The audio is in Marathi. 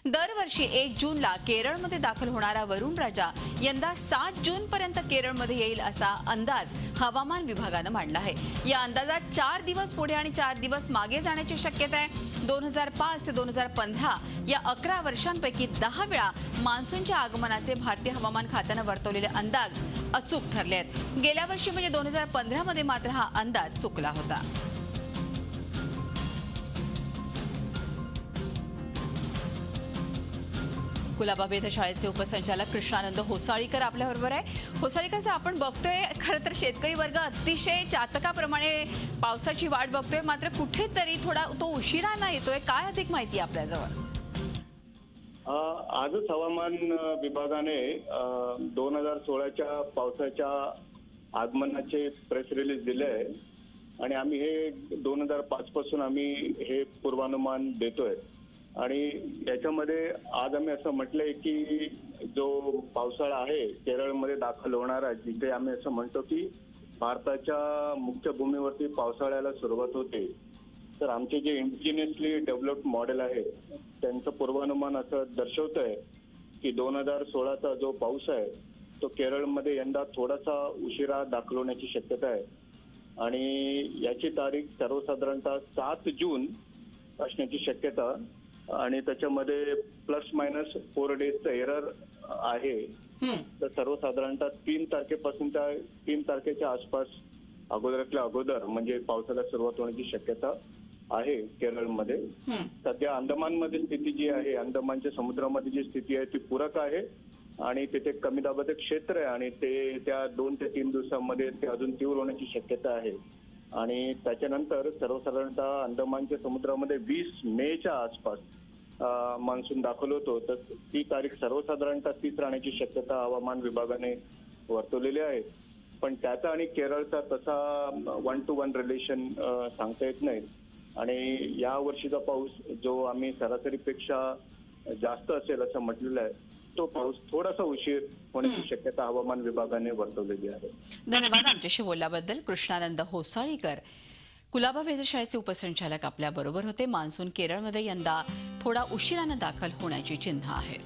दरवर्षी 1 जूनला केरळमध्ये दाखल होणारा वरुण राजा यंदा 7 जून पर्यंत केरळमध्ये येईल असा अंदाज हवामान विभागानं मांडला आहे। या अंदाजात 4 दिवस पुढे आणि 4 दिवस मागे जाण्याची शक्यता आहे। 2005 ते 2015 या 11 वर्षांपैकी 10 वेळा मान्सूनच्या आगमनाचे भारतीय हवामान खात्यानं वर्तवलेले अंदाज अचूक ठरले आहेत। गेल्या वर्षी म्हणजे 2015 मध्ये मात्र हा अंदाज चुकला होता। कुलाबा वेधशाळेचे उपसंचालक कृष्णानंद होसाळीकर आपल्याबरोबर आहे। होसाळीकर, आपण बघतोय खरं तर शेतकरी वर्ग अतिशय चातकाप्रमाणे पावसाची वाट बघतोय, मात्र कुठेतरी थोडा तो उशिराने येतोय। काय अधिक माहिती आपल्याजवळ? आजच हवामान विभागाने 2016च्या पावसाच्या आगमनाचे प्रेस रिलीज दिले आहे आणि आम्ही हे 2005 पासून आम्ही हे पूर्वानुमान देतोय आणि याच्यामध्ये आज आम्ही असं म्हटलंय की जो पावसाळा आहे केरळमध्ये दाखल होणारा, जिथे आम्ही असं म्हणतो की भारताच्या मुख्य भूमीवरती पावसाळ्याला सुरुवात होते, तर आमचे जे इंडिजिनियसली डेव्हलप्ड मॉडेल आहे त्यांचं पूर्वानुमान असं दर्शवतंय की 2016चा जो पाऊस आहे तो केरळमध्ये यंदा थोडासा उशिरा दाखल होण्याची शक्यता आहे आणि याची तारीख सर्वसाधारणतः 7 जून असण्याची शक्यता आणि त्याच्यामध्ये प्लस मायनस 4 डेजचं एरर आहे। तर सर्वसाधारणतः 3 तारखेपासून त्या 3 तारखेच्या आसपास अगोदरातल्या अगोदर म्हणजे पावसाला सुरुवात होण्याची शक्यता आहे केरळमध्ये। सध्या अंदमानमध्ये स्थिती जी आहे, अंदमानच्या समुद्रामध्ये जी स्थिती आहे ती पूरक आहे आणि तिथे कमी दाबाचे क्षेत्र आहे आणि ते त्या 2 ते 3 दिवसांमध्ये ते अजून तीव्र होण्याची शक्यता आहे आणि त्याच्यानंतर सर्वसाधारणतः अंदमानच्या समुद्रामध्ये 20 मेच्या आसपास मान्सून दाखल होतो। तर ती तारीख सर्वसाधारणतः 30 राहण्याची शक्यता हवामान विभागाने वर्तवलेली आहे। पण त्याचा आणि केरळचा तसा 1 to 1 रिलेशन सांगता येत नाही आणि या वर्षीचा पाऊस जो आम्ही सरासरीपेक्षा जास्त असेल असं म्हटलेलं आहे, तो पाऊस थोडासा उशीर होण्याची शक्यता हवामान विभागाने वर्तवलेली आहे। धन्यवाद आमच्याशी बोलल्याबद्दल। कृष्णानंद होसाळीकर, कुलाबा वेधशाळेचे उपसंचालक आपल्या बरोबर होते। मान्सून केरळमध्ये यंदा थोडा उशिराने दाखल होण्याची चिन्ह आहे।